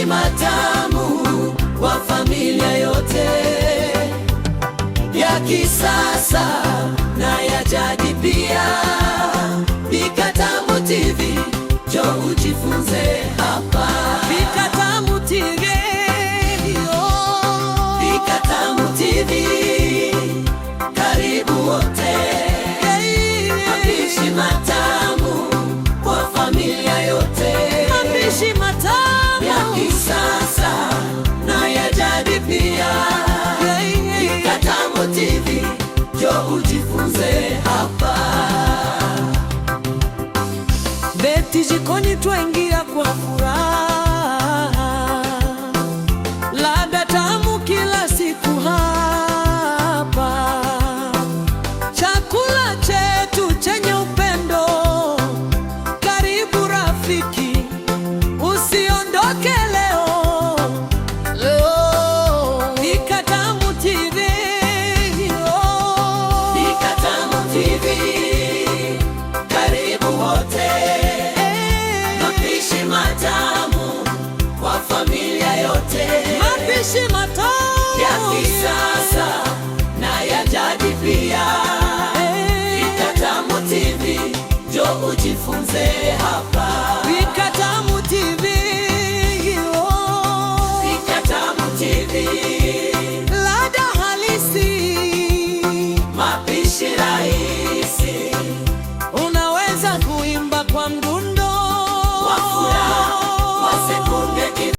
matamu kwa familia yote, ya kisasa na ya jadi pia. Pika Tamu TV, njoo ujifunze hapa. Pika Tamu TV, Pika Tamu TV, karibu wote. Mapishi matamu kwa familia yote, mapishi matamu ya kisasa na ya jadi pia. Pika Tamu TV, njoo ujifunze hapa. Beti jikoni twaingia kwa furaha, ladha tamu kila siku hapa. Chakula chetu chenye upendo, karibu rafiki, usiondoke leo. Pika Tamu TV, Pika Tamu TV, karibu wote. Mapishi matamu kwa familia yote, mapishi matamu ya kisasa na ya jadi pia. Pika Tamu TV, njoo ujifunze hapa. Pika Tamu TV, Pika Tamu TV.